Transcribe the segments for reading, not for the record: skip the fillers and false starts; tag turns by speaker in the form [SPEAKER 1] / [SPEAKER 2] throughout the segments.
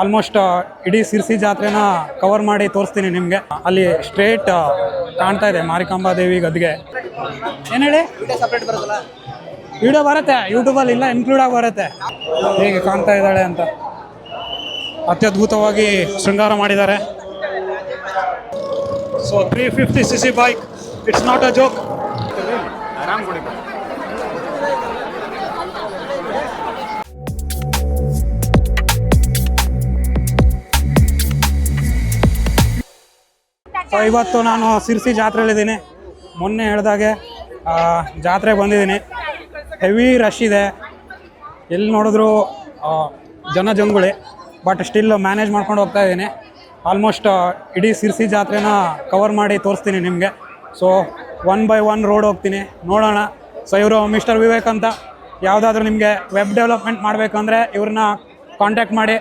[SPEAKER 1] Almost ಇಡೀ Sirsi ಜಾತ್ರೆನ cover ಮಾಡಿ ತೋರಿಸ್ತೀನಿ ನಿಮಗೆ. ಅಲ್ಲಿ ಸ್ಟ್ರೇಟ್ ಕಾಣ್ತಾ ಇದೆ ಮಾರಿಕಾಂಬಾ ದೇವಿ ಗದ್ಗೆ. ಏನು ಹೇಳಿ, ವಿಡಿಯೋ ಬರುತ್ತೆ ಯೂಟ್ಯೂಬಲ್ಲಿ, ಇಲ್ಲ ಇನ್ಕ್ಲೂಡ್ ಆಗಿ ಬರುತ್ತೆ. ಹೇಗೆ ಕಾಣ್ತಾ ಇದ್ದಾಳೆ ಅಂತ ಅತ್ಯದ್ಭುತವಾಗಿ ಶೃಂಗಾರ ಮಾಡಿದ್ದಾರೆ. So 350cc bike, it's not a joke. So ಇವತ್ತು ನಾನು ಸಿರ್ಸಿ ಜಾತ್ರೆಯಲ್ಲಿದ್ದೀನಿ. ಮೊನ್ನೆ ಹೇಳ್ದಾಗೆ ಜಾತ್ರೆಗೆ ಬಂದಿದ್ದೀನಿ. ಹೆವಿ ರಶ್ ಇದೆ, ಎಲ್ಲಿ ನೋಡಿದ್ರು ಜನಜಂಗುಳಿ. ಬಟ್ ಸ್ಟಿಲ್ ಮ್ಯಾನೇಜ್ ಮಾಡ್ಕೊಂಡು ಹೋಗ್ತಾ ಇದ್ದೀನಿ. ಆಲ್ಮೋಸ್ಟ್ ಇಡೀ ಸಿರ್ಸಿ ಜಾತ್ರೆನ ಕವರ್ ಮಾಡಿ ತೋರಿಸ್ತೀನಿ ನಿಮಗೆ. ಸೊ 1 by 1 ರೋಡ್ ಹೋಗ್ತೀನಿ, ನೋಡೋಣ. ಸೊ ಇವರು ಮಿಸ್ಟರ್ ವಿವೇಕ್ ಅಂತ. ಯಾವುದಾದ್ರೂ ನಿಮಗೆ ವೆಬ್ ಡೆವಲಪ್ಮೆಂಟ್ ಮಾಡಬೇಕಂದ್ರೆ ಇವ್ರನ್ನ ಕಾಂಟ್ಯಾಕ್ಟ್ ಮಾಡಿ.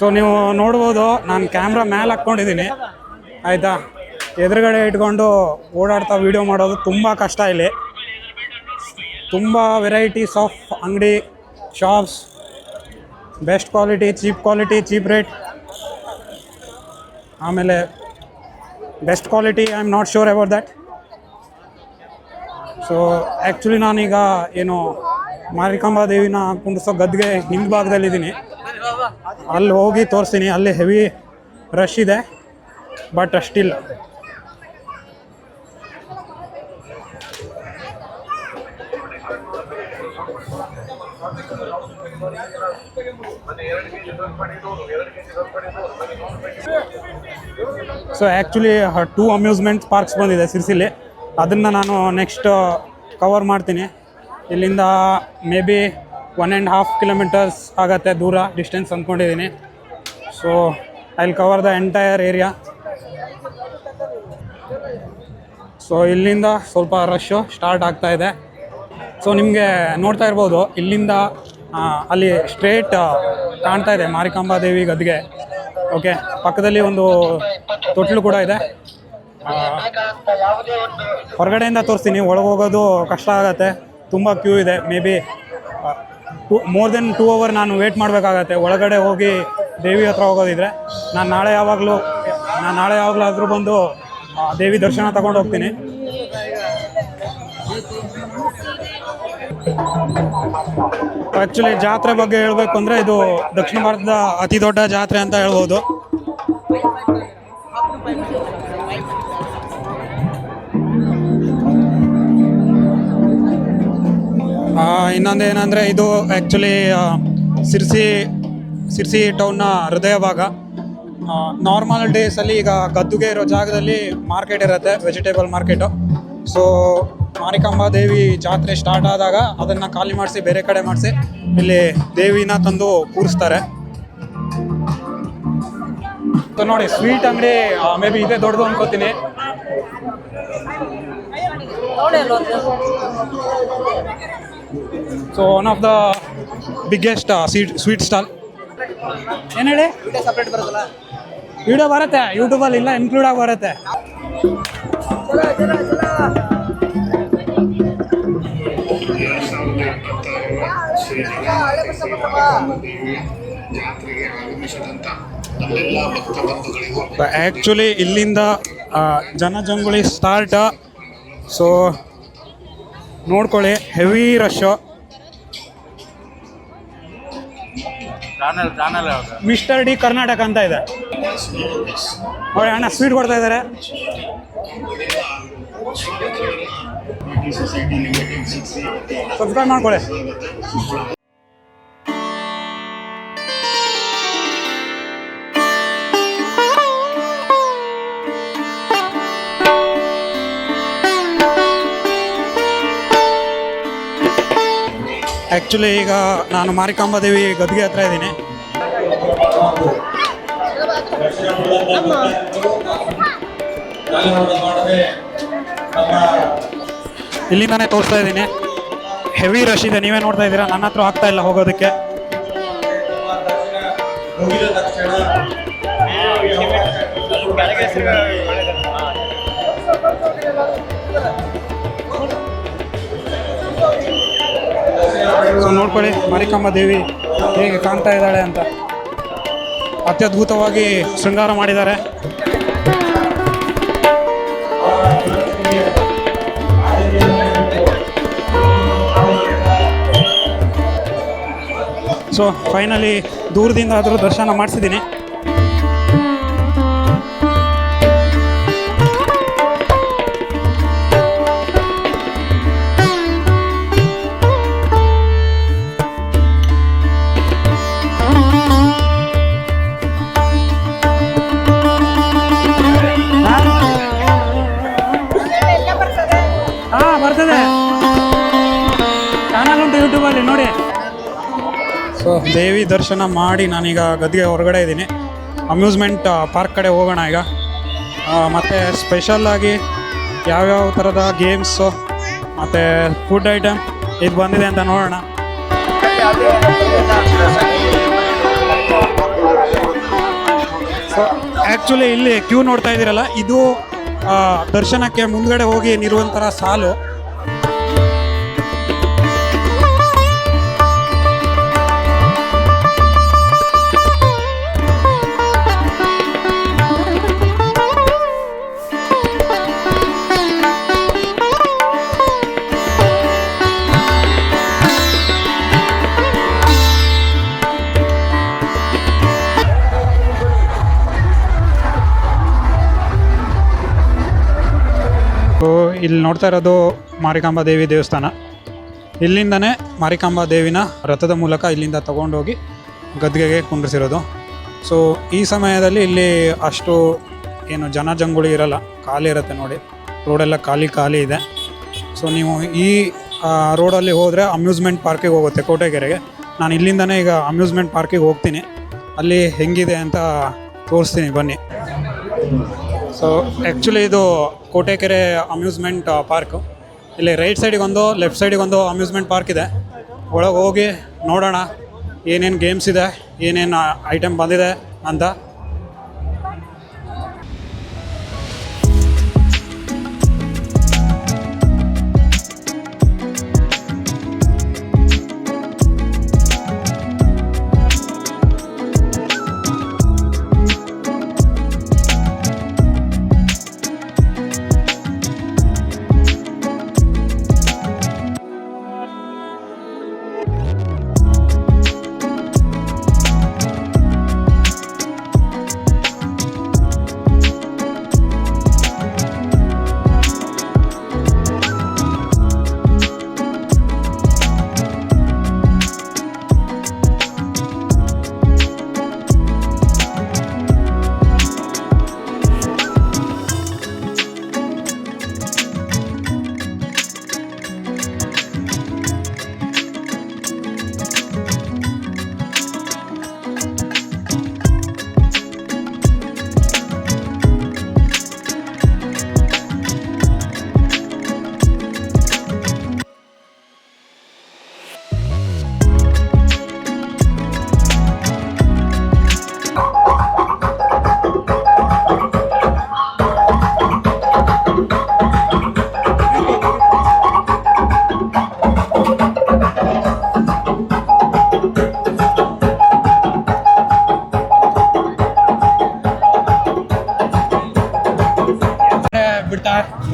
[SPEAKER 1] ಸೊ ನೀವು ನೋಡ್ಬೋದು, ನಾನು ಕ್ಯಾಮ್ರಾ ಮೇಲೆ ಹಾಕ್ಕೊಂಡಿದ್ದೀನಿ ಆಯಿತಾ. ಎದುರುಗಡೆ ಇಟ್ಕೊಂಡು ಓಡಾಡ್ತಾ ವೀಡಿಯೋ ಮಾಡೋದು ತುಂಬ ಕಷ್ಟ. ಇಲ್ಲಿ ತುಂಬ ವೆರೈಟೀಸ್ ಆಫ್ ಅಂಗಡಿ, shops, best quality, cheap rate. ಆಮೇಲೆ best quality I am not sure about that. So actually ನಾನೀಗ ಏನು ಮಾರಿಕಾಂಬಾ ದೇವಿನ ಕುಂಡಿಸೋ ಗದ್ಗೆ ಹಿಂಭಾಗದಲ್ಲಿದ್ದೀನಿ. ಅಲ್ಲಿ ಹೋಗಿ ತೋರಿಸ್ತೀನಿ. ಅಲ್ಲಿ ಹೆವಿ ರಶ್ ಇದೆ, but still so actually 2 amusement parks ಬಂದಿದೆ ಸಿರ್ಸಿಲಿ. ಅದನ್ನು ನಾನು ನೆಕ್ಸ್ಟ್ ಕವರ್ ಮಾಡ್ತೀನಿ. ಇಲ್ಲಿಂದ ಮೇ ಬಿ 1.5 kilometers ಆಗುತ್ತೆ ದೂರ ಡಿಸ್ಟೆನ್ಸ್ ಅಂದ್ಕೊಂಡಿದ್ದೀನಿ. So I will cover the entire area. So ಇಲ್ಲಿಂದ ಸ್ವಲ್ಪ ರಶ್ಶು ಸ್ಟಾರ್ಟ್ ಆಗ್ತಾ ಇದೆ. ಸೊ ನಿಮಗೆ ನೋಡ್ತಾ ಇರ್ಬೋದು, ಇಲ್ಲಿಂದ ಅಲ್ಲಿ ಸ್ಟ್ರೇಟ್ ಕಾಣ್ತಾ ಇದೆ ಮಾರಿಕಾಂಬಾ ದೇವಿ ಗದ್ಗೆ. ಓಕೆ, ಪಕ್ಕದಲ್ಲಿ ಒಂದು ತೊಟ್ಲು ಕೂಡ ಇದೆ. ಹೊರಗಡೆಯಿಂದ ತೋರಿಸ್ತೀನಿ, ಒಳಗೆ ಹೋಗೋದು ಕಷ್ಟ ಆಗುತ್ತೆ, ತುಂಬ ಕ್ಯೂ ಇದೆ. May be more than 2 hours ನಾನು ವೇಟ್ ಮಾಡಬೇಕಾಗತ್ತೆ ಒಳಗಡೆ ಹೋಗಿ ದೇವಿ ಹತ್ರ ಹೋಗೋದಿದ್ರೆ. ನಾನು ನಾಳೆ ಯಾವಾಗಲಾದರೂ ಬಂದು ದೇವಿ ದರ್ಶನ ತಗೊಂಡು ಹೋಗ್ತೀನಿ. ಆ್ಯಕ್ಚುಲಿ ಜಾತ್ರೆ ಬಗ್ಗೆ ಹೇಳಬೇಕು ಅಂದರೆ ಇದು ದಕ್ಷಿಣ ಭಾರತದ ಅತಿ ದೊಡ್ಡ ಜಾತ್ರೆ ಅಂತ ಹೇಳ್ಬೋದು. ಇನ್ನೊಂದು ಏನಂದರೆ ಇದು ಆ್ಯಕ್ಚುಲಿ ಸಿರ್ಸಿ ಟೌನ್ನ ಹೃದಯ ಭಾಗ. ನಾರ್ಮಲ್ ಡೇಸಲ್ಲಿ ಈಗ ಗದ್ದುಗೆ ಇರೋ ಜಾಗದಲ್ಲಿ ಮಾರ್ಕೆಟ್ ಇರುತ್ತೆ, ವೆಜಿಟೇಬಲ್ ಮಾರ್ಕೆಟು. ಸೊ ಮಾರಿಕಾಂಬಾ ದೇವಿ ಜಾತ್ರೆ ಸ್ಟಾರ್ಟ್ ಆದಾಗ ಅದನ್ನು ಖಾಲಿ ಮಾಡಿಸಿ ಬೇರೆ ಕಡೆ ಮಾಡಿಸಿ ಇಲ್ಲಿ ದೇವಿನ ತಂದು ಕೂರಿಸ್ತಾರೆ. ಸೊ ನೋಡಿ, ಸ್ವೀಟ್ ಅಂಗಡಿ ಮೇ ಬಿ ಇದೇ ದೊಡ್ಡದು ಅನ್ಕೋತೀನಿ. So one of the biggest sweet stall. ಏನು ಹೇಳಿ, ವಿಡಿಯೋ ಬರುತ್ತೆ ಯೂಟ್ಯೂಬಲ್ಲಿ, ಇಲ್ಲ ಇನ್ಕ್ಲೂಡ್ ಆಗಿ ಬರುತ್ತೆ. ಆ್ಯಕ್ಚುಲಿ ಇಲ್ಲಿಂದ ಜನಜಂಗುಳಿ ಸ್ಟಾರ್ಟ್. ಸೊ ನೋಡ್ಕೊಳ್ಳಿ, heavy rush. Mister D Karnataka ಅಂತ ಇದೆ ನೋಡಿ. ಅಣ್ಣ ಸ್ವೀಟ್ ಕೊಡ್ತಾ ಇದ್ದಾರೆ. ಸಬ್ಸ್ಕ್ರೈಬ್ ಮಾಡ್ಕೊಳ್ಳಿ. ಆ್ಯಕ್ಚುಲಿ ಈಗ ನಾನು ಮಾರಿಕಾಂಬಾ ದೇವಿ ಗದ್ಗೆ ಹತ್ರ ಇದ್ದೀನಿ. ಇಲ್ಲಿಂದಾನೇ ತೋರಿಸ್ತಾ ಇದ್ದೀನಿ. ಹೆವಿ ರಶ್ ಇದೆ, ನೀವೇ ನೋಡ್ತಾ ಇದ್ದೀರಾ. ನನ್ನ ಹತ್ರ ಆಗ್ತಾ ಇಲ್ಲ ಹೋಗೋದಕ್ಕೆ. ಸೊ ನೋಡ್ಕೊಳ್ಳಿ ಮಾರಿಕಾಂಬಾ ದೇವಿ ಹೇಗೆ ಕಾಣ್ತಾ ಇದ್ದಾಳೆ ಅಂತ. ಅತ್ಯದ್ಭುತವಾಗಿ ಶೃಂಗಾರ ಮಾಡಿದ್ದಾರೆ. ಸೊ ಫೈನಲಿ ದೂರದಿಂದ ಆದರೂ ದರ್ಶನ ಮಾಡಿಸಿದ್ದೀನಿ. ಬರ್ತದೆ, ಚಾನಲ್ ಉಂಟು ಯೂಟ್ಯೂಬಲ್ಲಿ ನೋಡಿ. ಸೊ ದೇವಿ ದರ್ಶನ ಮಾಡಿ ನಾನೀಗ ಗದ್ಗೆ ಹೊರಗಡೆ ಇದ್ದೀನಿ. ಅಮ್ಯೂಸ್ಮೆಂಟ್ ಪಾರ್ಕ್ ಕಡೆ ಹೋಗೋಣ ಈಗ. ಮತ್ತು ಸ್ಪೆಷಲ್ಲಾಗಿ ಯಾವ್ಯಾವ ಥರದ ಗೇಮ್ಸು ಮತ್ತು ಫುಡ್ ಐಟಮ್ ಇದು ಬಂದಿದೆ ಅಂತ ನೋಡೋಣ. ಸೊ ಆ್ಯಕ್ಚುಲಿ ಇಲ್ಲಿ ಕ್ಯೂ ನೋಡ್ತಾ ಇದ್ದೀರಲ್ಲ, ಇದು ದರ್ಶನಕ್ಕೆ ಮುಂದ್ಗಡೆ ಹೋಗಿ ನಿರುವಂಥರ ಸಾಲು. ಇಲ್ಲಿ ನೋಡ್ತಾ ಇರೋದು ಮಾರಿಕಾಂಬಾ ದೇವಿ ದೇವಸ್ಥಾನ. ಇಲ್ಲಿಂದನೇ ಮಾರಿಕಾಂಬಾ ದೇವಿನ ರಥದ ಮೂಲಕ ಇಲ್ಲಿಂದ ತೊಗೊಂಡೋಗಿ ಗದ್ಗೆಗೆ ಕುಂಡ್ರಿಸಿರೋದು. ಸೊ ಈ ಸಮಯದಲ್ಲಿ ಇಲ್ಲಿ ಅಷ್ಟು ಏನು ಜನಜಂಗುಳಿ ಇರಲ್ಲ, ಖಾಲಿ ಇರುತ್ತೆ ನೋಡಿ. ರೋಡೆಲ್ಲ ಖಾಲಿ ಇದೆ. ಸೊ ನೀವು ಈ ರೋಡಲ್ಲಿ ಹೋದರೆ ಅಮ್ಯೂಸ್ಮೆಂಟ್ ಪಾರ್ಕಿಗೆ ಹೋಗುತ್ತೆ, ಕೋಟೆಗೆರೆಗೆ. ನಾನು ಇಲ್ಲಿಂದನೇ ಈಗ ಅಮ್ಯೂಸ್ಮೆಂಟ್ ಪಾರ್ಕಿಗೆ ಹೋಗ್ತೀನಿ. ಅಲ್ಲಿ ಹೆಂಗಿದೆ ಅಂತ ತೋರಿಸ್ತೀನಿ ಬನ್ನಿ. ಸೊ ಆ್ಯಕ್ಚುಲಿ ಇದು ಕೋಟೆಕೆರೆ ಅಮ್ಯೂಸ್ಮೆಂಟ್ ಪಾರ್ಕು. ಇಲ್ಲಿ ರೈಟ್ ಸೈಡಿಗೊಂದು, ಲೆಫ್ಟ್ ಸೈಡಿಗೊಂದು ಅಮ್ಯೂಸ್ಮೆಂಟ್ ಪಾರ್ಕ್ ಇದೆ. ಒಳಗೆ ಹೋಗಿ ನೋಡೋಣ ಏನೇನು ಗೇಮ್ಸ್ ಇದೆ, ಏನೇನು ಐಟಮ್ ಬಂದಿದೆ ಅಂತ.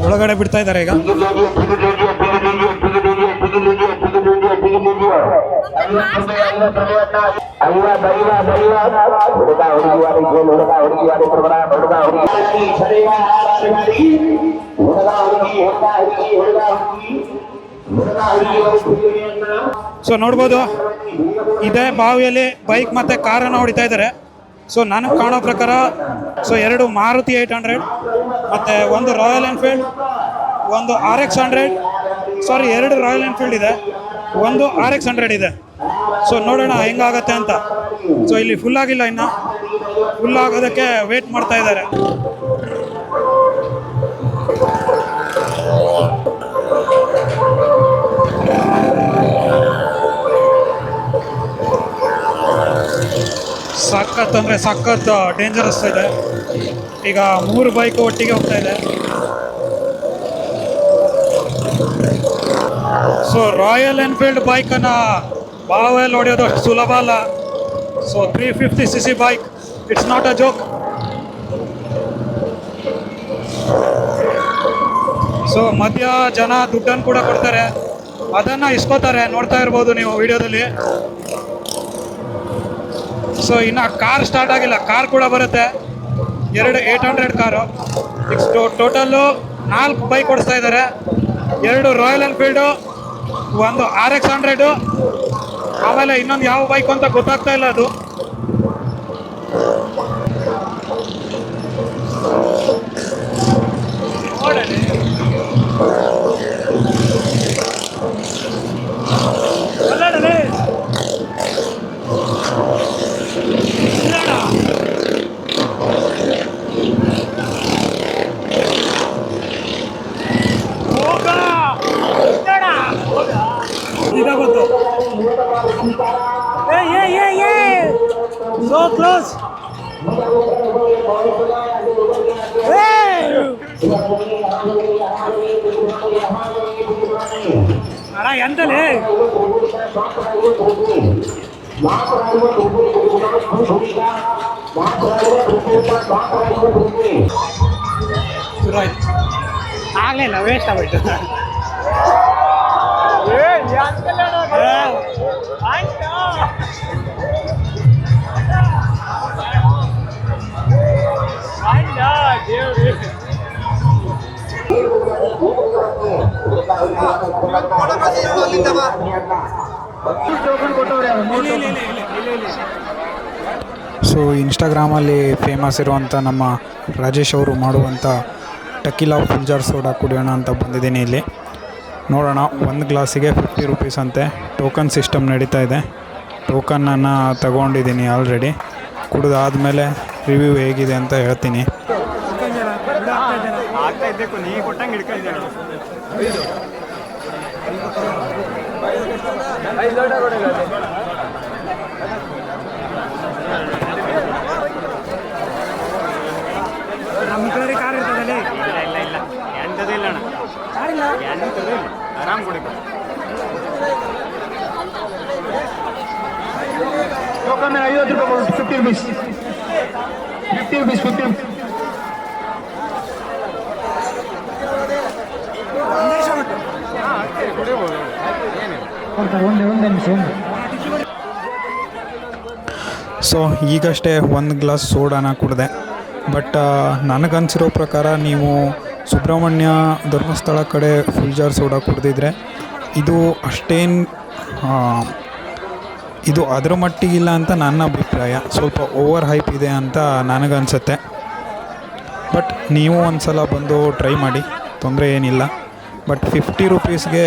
[SPEAKER 1] ಒಳಗಡೆ ಬಿಡ್ತಾ ಇದ್ದಾರೆ ಈಗ. ಸೊ ನೋಡ್ಬೋದು, ಇದೇ ಬಾವಿಯಲ್ಲಿ ಬೈಕ್ ಮತ್ತೆ ಕಾರನ್ನು ಹೊಡಿತಾ ಇದ್ದಾರೆ. ಸೊ ನನಗೆ ಕಾಣೋ ಪ್ರಕಾರ ಎರಡು ಮಾರುತಿ 800 ಮತ್ತು ಒಂದು ರಾಯಲ್ ಎನ್ಫೀಲ್ಡ್, ಒಂದು RX 100, ಎರಡು ರಾಯಲ್ ಎನ್ಫೀಲ್ಡ್ ಇದೆ, ಒಂದು RX 100 ಇದೆ. ಸೊ ನೋಡೋಣ ಹೆಂಗಾಗತ್ತೆ ಅಂತ. ಸೊ ಇಲ್ಲಿ ಫುಲ್ ಆಗಿಲ್ಲ, ಇನ್ನು ಫುಲ್ ಆಗೋದಕ್ಕೆ ವೇಟ್ ಮಾಡ್ತಾ ಇದ್ದಾರೆ. ಸಖತ್ ಅಂದರೆ ಸಖತ್ ಡೇಂಜರಸ್ ಇದೆ. ಈಗ 3 ಬೈಕ್ ಒಟ್ಟಿಗೆ ಹೋಗ್ತಾ ಇದೆ. ಸೊ ರಾಯಲ್ ಎನ್ಫೀಲ್ಡ್ ಬೈಕನ್ನು ಬಾವಲ್ಲಿ ಹೊಡೆಯೋದು ಅಷ್ಟು ಸುಲಭ ಅಲ್ಲ. So 350cc bike, it's not a joke. So ಮಧ್ಯ ಜನ ದುಡ್ಡನ್ನು ಕೂಡ ಕೊಡ್ತಾರೆ, ಅದನ್ನು ಇಸ್ಕೋತಾರೆ, ನೋಡ್ತಾ ಇರ್ಬೋದು ನೀವು ವಿಡಿಯೋದಲ್ಲಿ. ಸೊ ಇನ್ನು ಕಾರ್ ಸ್ಟಾರ್ಟ್ ಆಗಿಲ್ಲ, ಕಾರ್ ಕೂಡ ಬರುತ್ತೆ. 800 ಕಾರು. ಟೋಟಲ್ಲು 4 ಬೈಕ್ ಓಡಿಸ್ತಾ ಇದ್ದಾರೆ. 2 ರಾಯಲ್ ಎನ್ಫೀಲ್ಡು, ಒಂದು RX 100, ಆಮೇಲೆ ಇನ್ನೊಂದು ಯಾವ ಬೈಕ್ ಅಂತ ಗೊತ್ತಾಗ್ತಾ ಇಲ್ಲ ಅದು. ಇದಾಗೋದು. So close. ಅಣ್ಣ ಎಂತಲೇ ಆಗ್ಲಿಲ್ಲ, ವೇಸ್ಟ್ ಆಗ್ಬಿಟ್ಟು. ಸೊ ಇನ್ಸ್ಟಾಗ್ರಾಮಲ್ಲಿ ಫೇಮಸ್ ಇರುವಂಥ ನಮ್ಮ ರಾಜೇಶ್ ಅವರು ಮಾಡುವಂಥ ಟಕೀಲಾ ಫುಲ್ ಜಾರ್ ಸೋಡಾ ಕುಡಿಯೋಣ ಅಂತ ಬಂದಿದ್ದೀನಿ ಇಲ್ಲಿ. ನೋಡೋಣ, ಒಂದು ಗ್ಲಾಸಿಗೆ 50 ರೂಪೀಸ್ ಅಂತೆ. ಟೋಕನ್ ಸಿಸ್ಟಮ್ ನಡೀತಾ ಇದೆ. ಟೋಕನನ್ನು ತಗೊಂಡಿದ್ದೀನಿ ಆಲ್ರೆಡಿ. ಕುಡಿದಾದ್ಮೇಲೆ ರಿವ್ಯೂ ಹೇಗಿದೆ ಅಂತ ಹೇಳ್ತೀನಿ. ನಮ್ಮ ಕಡೆ ಕಾರ್ ಇರ್ತದಲ್ಲಿ ಇಲ್ಲ ಎಂಥದಿಲ್ಲ ಅಣ್ಣ, ಎಂಥದಿಲ್ಲ, ಆರಾಮ್ ಕುಡಿಬೇಕು. ಟೋಕನ್ 50 ರೂಪಾಯಿ, 50 ರೂಪೀಸ್, 50 ರೂಪೀಸ್, 50 ರೂಪೀಸ್. ಸೊ ಈಗಷ್ಟೇ 1 ಗ್ಲಾಸ್ ಸೋಡಾನ ಕುಡಿದೆ. ಬಟ್ ನನಗನ್ಸಿರೋ ಪ್ರಕಾರ ನೀವು ಸುಬ್ರಹ್ಮಣ್ಯ ಧರ್ಮಸ್ಥಳ ಕಡೆ ಫುಲ್ ಜಾರ್ ಸೋಡಾ ಕುಡಿದಿದ್ರೆ ಇದು ಅಷ್ಟೇನು ಇದು ಅದರ ಮಟ್ಟಿಗಿಲ್ಲ ಅಂತ ನನ್ನ ಅಭಿಪ್ರಾಯ. ಸ್ವಲ್ಪ ಓವರ್ ಹೈಪ್ ಇದೆ ಅಂತ ನನಗನ್ಸುತ್ತೆ. ಬಟ್ ನೀವು ಒಂದು ಸಲ ಬಂದು ಟ್ರೈ ಮಾಡಿ, ತೊಂದರೆ ಏನಿಲ್ಲ. ಬಟ್ 50 ರೂಪೀಸ್ಗೆ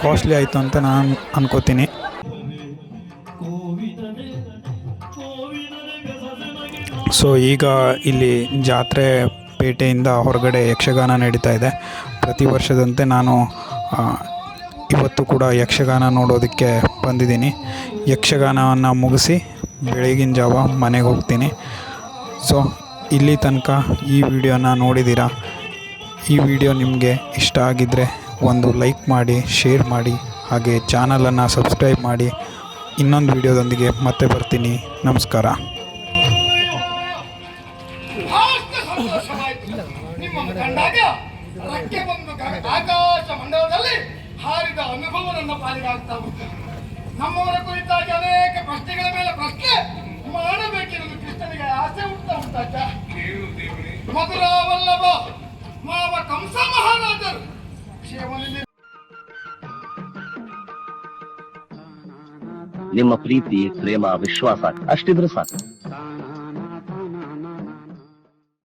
[SPEAKER 1] ಕಾಸ್ಟ್ಲಿ ಆಯಿತು ಅಂತ ನಾನು ಅನ್ಕೋತೀನಿ. ಸೊ ಈಗ ಇಲ್ಲಿ ಜಾತ್ರೆ ಪೇಟೆಯಿಂದ ಹೊರಗಡೆ ಯಕ್ಷಗಾನ ನಡೀತಾ ಇದೆ. ಪ್ರತಿ ವರ್ಷದಂತೆ ನಾನು ಇವತ್ತು ಕೂಡ ಯಕ್ಷಗಾನ ನೋಡೋದಕ್ಕೆ ಬಂದಿದ್ದೀನಿ. ಯಕ್ಷಗಾನವನ್ನು ಮುಗಿಸಿ ಬೆಳಗಿನ ಜಾವ ಮನೆಗೆ ಹೋಗ್ತೀನಿ. ಸೊ ಇಲ್ಲಿ ತನಕ ಈ ವಿಡಿಯೋನ ನೋಡಿದ್ದೀರಾ. ಈ ವಿಡಿಯೋ ನಿಮಗೆ ಇಷ್ಟ ಆಗಿದ್ದರೆ ಒಂದು ಲೈಕ್ ಮಾಡಿ, ಶೇರ್ ಮಾಡಿ, ಹಾಗೆ ಚಾನಲನ್ನು ಸಬ್ಸ್ಕ್ರೈಬ್ ಮಾಡಿ. ಇನ್ನೊಂದು ವಿಡಿಯೋದೊಂದಿಗೆ ಮತ್ತೆ ಬರ್ತೀನಿ. ನಮಸ್ಕಾರ.
[SPEAKER 2] ಆಕಾಶ ಮಂಡಲದಲ್ಲಿ ಹಾರಿದ ಅನುಭವ ನನ್ನ ಪಾಲಿಗಾಗ್ತಾ ಉಂಟು. ನಮ್ಮವರ ಕುರಿತಾಗಿ ಅನೇಕ ಪ್ರಶ್ನೆಗಳ ಮೇಲೆ ಪ್ರಶ್ನೆ ಮಾಡಬೇಕೆಂದು ಕೃಷ್ಣನಿಗೆ ಆಸೆ ಉಂಟಾಗ ಮಧುರಾವಲ್ಲಭ ಮಾವ ಕಂಸ ಮಹಾರಾಜರು ಕ್ಷೇಮದಲ್ಲಿ
[SPEAKER 3] ನಿಮ್ಮ ಪ್ರೀತಿ, ಪ್ರೇಮ, ವಿಶ್ವಾಸ ಅಷ್ಟಿದ್ರೆ ಸಾಕು.